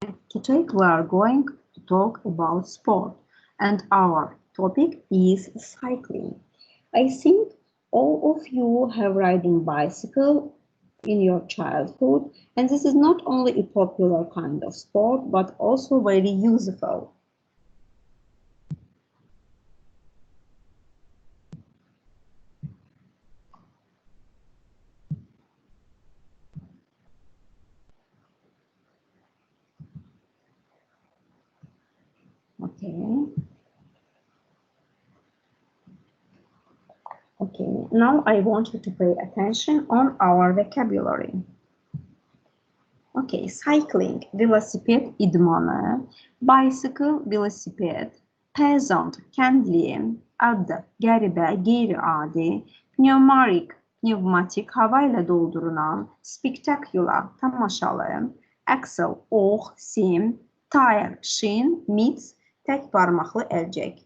Today we are going to talk about sport and our topic is cycling. I think all of you have riding bicycle in your childhood, and this is not only a popular kind of sport but also very useful. Okay. Okay, now I want you to pay attention on our vocabulary. Okay, cycling, velosiped idmanı, bicycle, velosiped, peasant, kəndli, adı, qəribə, qeyri-adi, pneumatik, hava ilə doldurulan, spectacular, tamaşalı, axle, ox, sim, tire, şin, mitts, tək barmaqlı əlcək.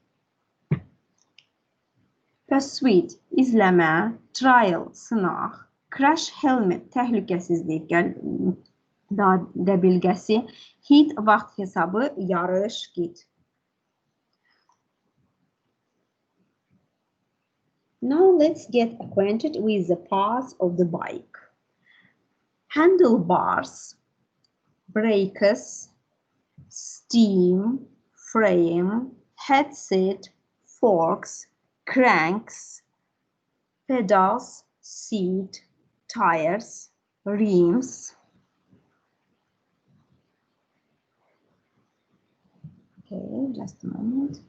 Pursuit, izləmə, trial, sınaq, crash helmet, təhlükəsizlik, dəbilqəsi, hit, vaxt hesabı, yarış, git. Now let's get acquainted with the parts of the bike. Handlebars, brakes, steam, frame, headset, forks, cranks, pedals, seat, tires, rims. Okay, just a moment.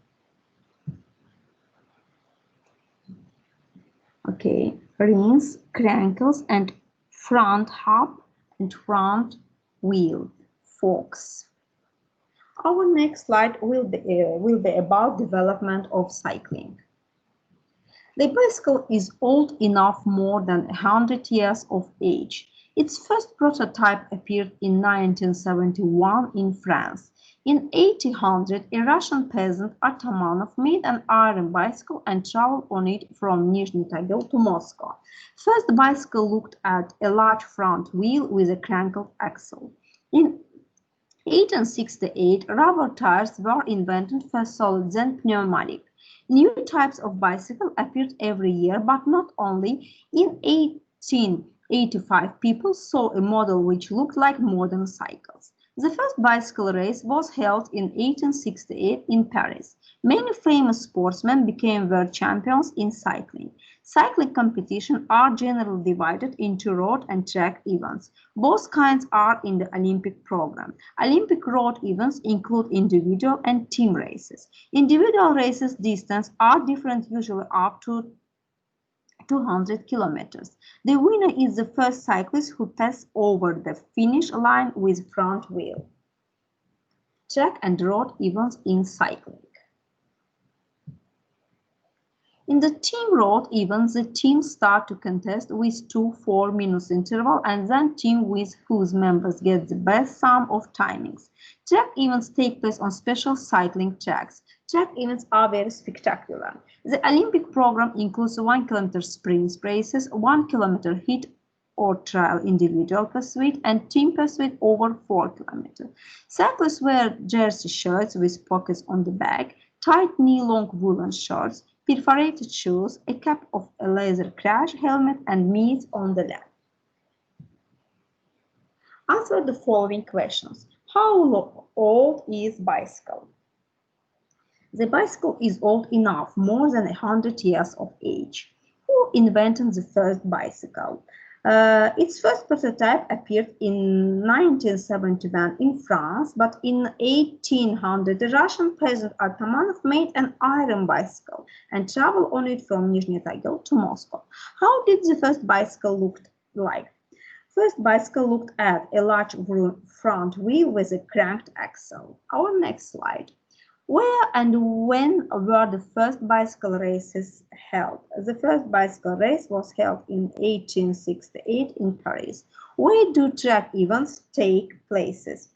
Okay, rims, crankles, and front hub and front wheel, forks. Our next slide will be about development of cycling. The bicycle is old enough, more than 100 years of age. Its first prototype appeared in 1971 in France. In 1800, a Russian peasant, Atamanov, made an iron bicycle and traveled on it from Nizhny Tagil to Moscow. First bicycle looked at a large front wheel with a crankled axle. In 1868, rubber tires were invented, first solid, then pneumatic. New types of bicycle appeared every year, but not only. In 1885, people saw a model which looked like modern cycles. The first bicycle race was held in 1868 in Paris. Many famous sportsmen became world champions in cycling. Cycling competitions are generally divided into road and track events. Both kinds are in the Olympic program. Olympic road events include individual and team races. Individual races distance are different, usually up to 200 kilometers. The winner is the first cyclist who passes over the finish line with front wheel. Track and road events in cycling. In the team road events, the teams start to contest with 2 4-minute interval, and then team with whose members get the best sum of timings. Track events take place on special cycling tracks. Track events are very spectacular. The Olympic program includes 1 kilometer sprint races, 1 kilometer hit or trial individual pursuit, and team pursuit over 4 kilometers. Cyclists wear jersey shirts with pockets on the back, tight knee-long woolen shorts, perforated shoes, a cap of a laser crash helmet, and mitts on the leg. Answer the following questions. How old is bicycle? The bicycle is old enough, more than 100 years of age. Who invented the first bicycle? Its first prototype appeared in 1971 in France, but in 1800, the Russian peasant Atamanov made an iron bicycle and traveled on it from Nizhny Tagil to Moscow. How did the first bicycle look like? First bicycle looked at a large front wheel with a cranked axle. Our next slide. Where and when were the first bicycle races held? The first bicycle race was held in 1868 in Paris. Where do track events take place?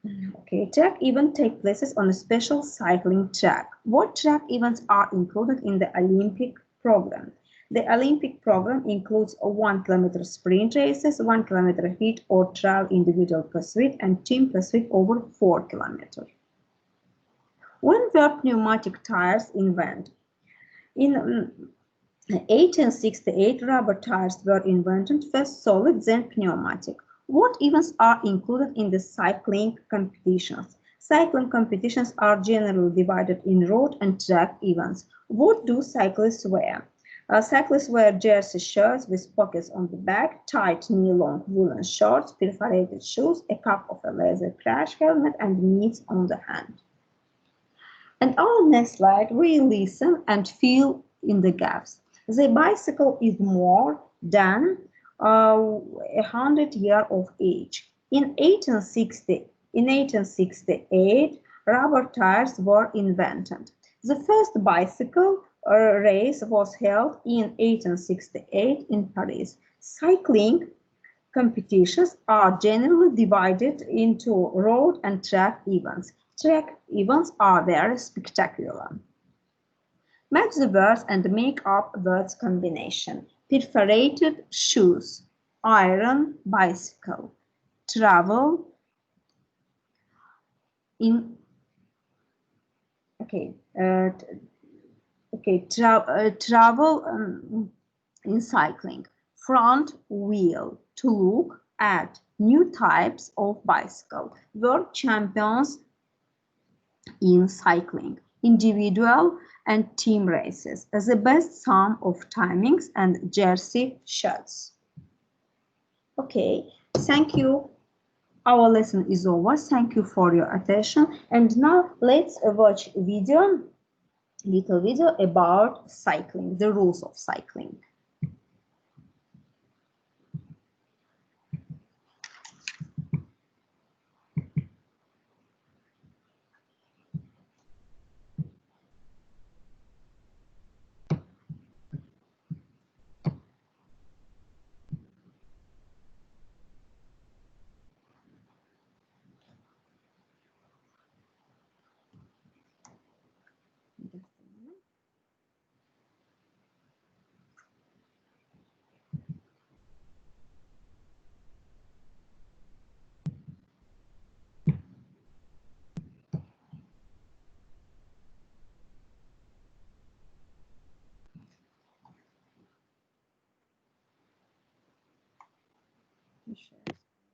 Okay, track events take place on a special cycling track. What track events are included in the Olympic program? The Olympic program includes 1 kilometer sprint races, 1 kilometer heat or trial individual pursuit, and team pursuit over 4 kilometers. When were pneumatic tires invented? In 1868, rubber tires were invented, first solid, then pneumatic. What events are included in the cycling competitions? Cycling competitions are generally divided in road and track events. What do cyclists wear? Cyclists wear jersey shirts with pockets on the back, tight knee-long woolen shorts, perforated shoes, a cap of a leather crash helmet, and mitts on the hand. And on the next slide, we listen and fill in the gaps. The bicycle is more than 100 years of age. In 1868, rubber tires were invented. The first bicycle race was held in 1868 in Paris. Cycling competitions are generally divided into road and track events. Track events are very spectacular. Match the words and make up words combination. Perforated shoes, iron bicycle, travel in travel in cycling. Front wheel, to look at new types of bicycle. World champions in cycling, individual and team races, as the best sum of timings and jersey shirts. Okay, thank you. Our lesson is over. Thank you for your attention. And now let's watch a little video about cycling, the rules of cycling.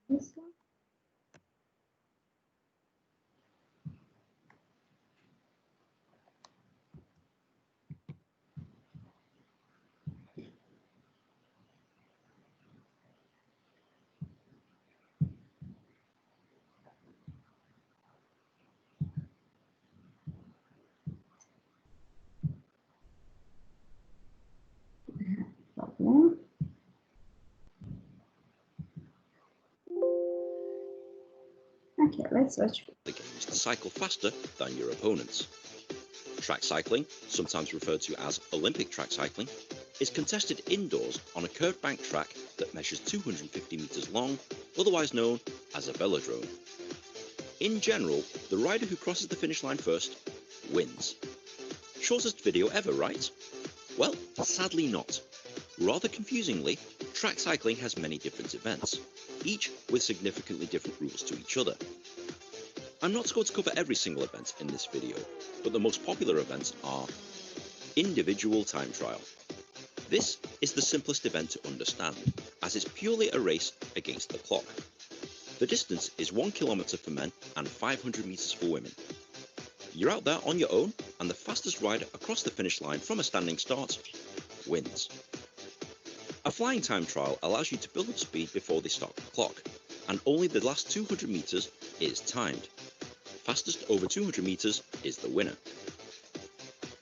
This one. Problem. Okay, let's watch. The games to cycle faster than your opponents. Track cycling, sometimes referred to as Olympic track cycling, is contested indoors on a curved bank track that measures 250 meters long, otherwise known as a velodrome. In general, the rider who crosses the finish line first wins. Shortest video ever, right? Well, sadly not. Rather confusingly, track cycling has many different events, each with significantly different rules to each other. I'm not going to cover every single event in this video, but the most popular events are individual time trial. This is the simplest event to understand, as it's purely a race against the clock. The distance is 1 kilometer for men and 500 meters for women. You're out there on your own, and the fastest rider across the finish line from a standing start wins. A flying time trial allows you to build up speed before they start the clock, and only the last 200 meters is timed. Fastest over 200 meters is the winner.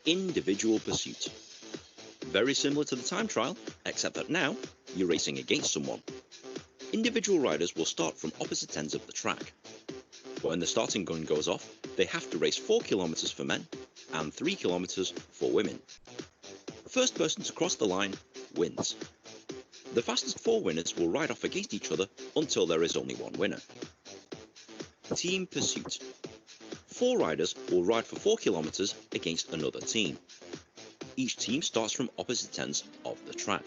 Individual pursuit. Very similar to the time trial, except that now you're racing against someone. Individual riders will start from opposite ends of the track. When the starting gun goes off, they have to race 4 kilometers for men and 3 kilometers for women. The first person to cross the line wins. The fastest 4 winners will ride off against each other until there is only one winner. Team pursuit. 4 riders will ride for 4 kilometers against another team. Each team starts from opposite ends of the the track.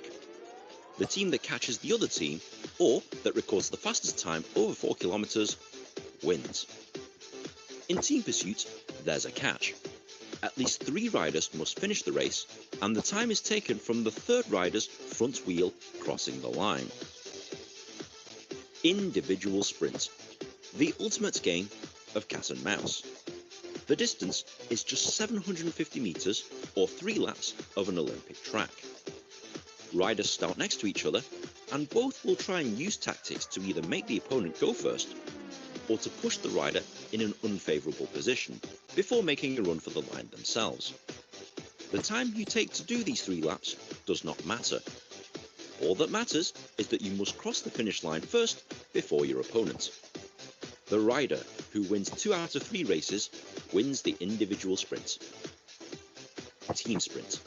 The team that catches the other team, or that records the fastest time over 4 kilometers, wins. In team pursuit, there's a catch. At least 3 riders must finish the race, and the time is taken from the third rider's front wheel crossing the line. Individual sprint, the ultimate game of cat and mouse. The distance is just 750 meters or 3 laps of an Olympic track. Riders start next to each other, and both will try and use tactics to either make the opponent go first or to push the rider in an unfavorable position before making a run for the line themselves. The time you take to do these 3 laps does not matter. All that matters is that you must cross the finish line first before your opponent. The rider who wins 2 out of 3 races wins the individual sprint. Team sprint.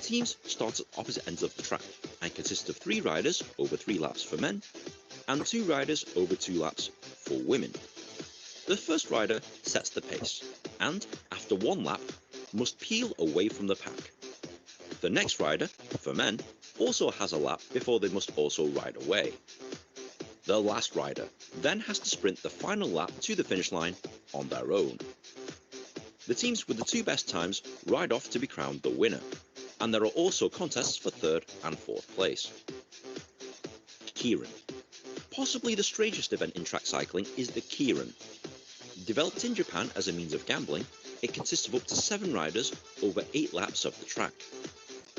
Teams start at opposite ends of the track and consist of 3 riders over 3 laps for men and 2 riders over 2 laps for women. The first rider sets the pace and, after 1 lap, must peel away from the pack. The next rider, for men, also has a lap before they must also ride away. The last rider then has to sprint the final lap to the finish line on their own. The teams with the 2 best times ride off to be crowned the winner, and there are also contests for 3rd and 4th place. Keirin. Possibly the strangest event in track cycling is the Keirin. Developed in Japan as a means of gambling, it consists of up to 7 riders over 8 laps of the track,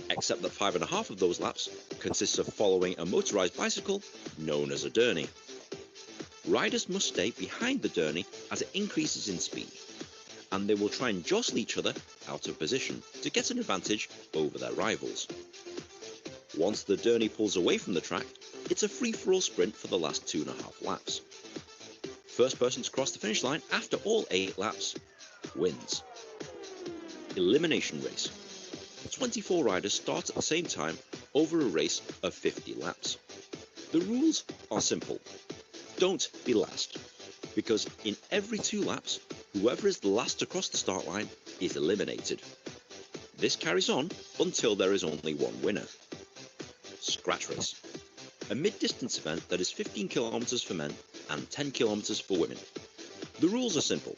except that 5.5 of those laps consists of following a motorized bicycle known as a Derny. Riders must stay behind the Derny as it increases in speed, and they will try and jostle each other out of position to get an advantage over their rivals. Once the Derny pulls away from the track, it's a free-for-all sprint for the last 2.5 laps. First person to cross the finish line after all 8 laps wins. Elimination race. 24 riders start at the same time over a race of 50 laps. The rules are simple. Don't be last, because in every 2 laps, whoever is the last to cross the start line is eliminated. This carries on until there is only 1 winner. Scratch race. A mid-distance event that is 15 kilometers for men and 10 kilometers for women. The rules are simple.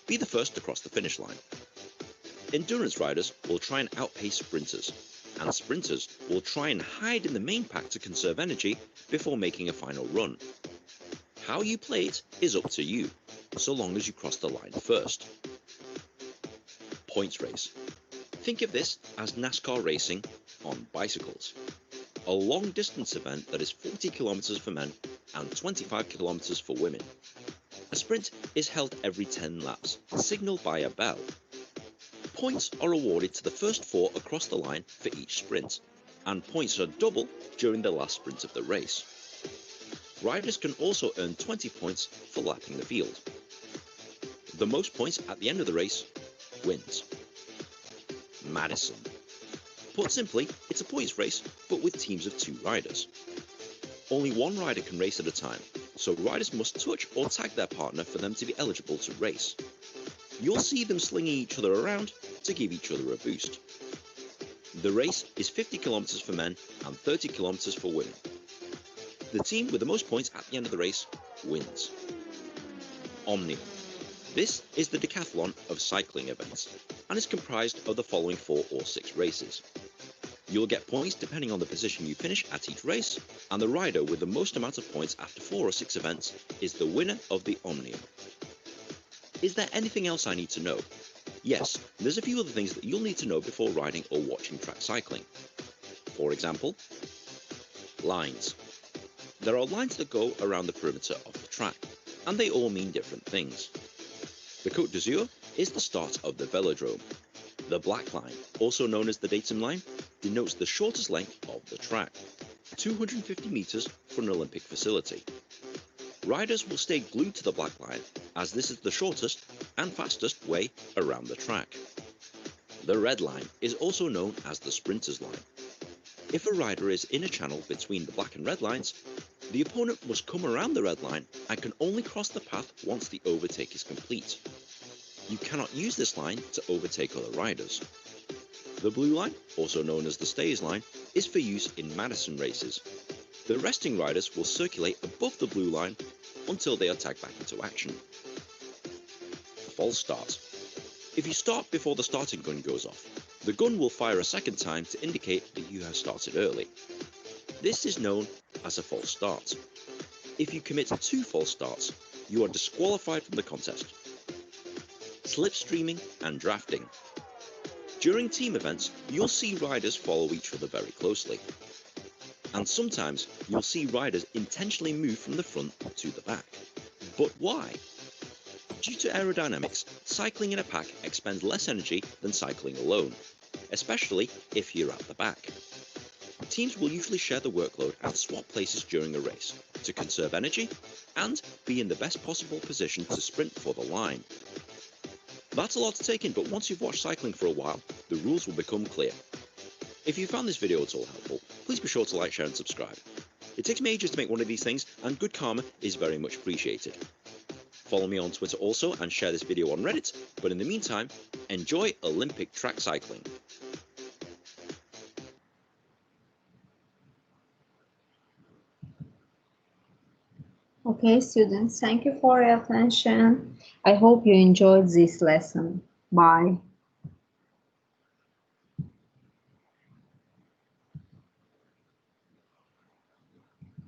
Be the first to cross the finish line. Endurance riders will try and outpace sprinters, and sprinters will try and hide in the main pack to conserve energy before making a final run. How you play it is up to you, so long as you cross the line first. Points race. Think of this as NASCAR racing on bicycles. A long distance event that is 40 kilometers for men and 25 kilometers for women. A sprint is held every 10 laps, signaled by a bell. Points are awarded to the first 4 across the line for each sprint, and points are double during the last sprint of the race. Riders can also earn 20 points for lapping the field. The most points at the end of the race wins. Madison. Put simply, it's a points race, but with teams of 2 riders. Only 1 rider can race at a time, so riders must touch or tag their partner for them to be eligible to race. You'll see them slinging each other around to give each other a boost. The race is 50 kilometers for men and 30 kilometers for women. The team with the most points at the end of the race wins. Omnium. This is the decathlon of cycling events, and is comprised of the following 4 or 6 races. You'll get points depending on the position you finish at each race, and the rider with the most amount of points after 4 or 6 events is the winner of the Omnium. Is there anything else I need to know? Yes, there's a few other things that you'll need to know before riding or watching track cycling. For example, lines. There are lines that go around the perimeter of the track, and they all mean different things. The Côte d'Azur is the start of the velodrome. The black line, also known as the datum line, denotes the shortest length of the track, 250 meters for an Olympic facility. Riders will stay glued to the black line, as this is the shortest and fastest way around the track. The red line is also known as the sprinter's line. If a rider is in a channel between the black and red lines, the opponent must come around the red line and can only cross the path once the overtake is complete. You cannot use this line to overtake other riders. The blue line, also known as the Stays line, is for use in Madison races. The resting riders will circulate above the blue line until they are tagged back into action. False start. If you start before the starting gun goes off, the gun will fire a second time to indicate that you have started early. This is known as a false start. If you commit 2 false starts, you are disqualified from the contest. Slipstreaming and drafting. During team events, you'll see riders follow each other very closely. And sometimes you'll see riders intentionally move from the front to the back. But why? Due to aerodynamics, cycling in a pack expends less energy than cycling alone, especially if you're at the back. Teams will usually share the workload and swap places during a race to conserve energy and be in the best possible position to sprint for the line. That's a lot to take in, but once you've watched cycling for a while, the rules will become clear. If you found this video at all helpful, please be sure to like, share and subscribe. It takes me ages to make one of these things, and good karma is very much appreciated. Follow me on Twitter also and share this video on Reddit, but in the meantime, enjoy Olympic track cycling. Okay, students, thank you for your attention. I hope you enjoyed this lesson. Bye.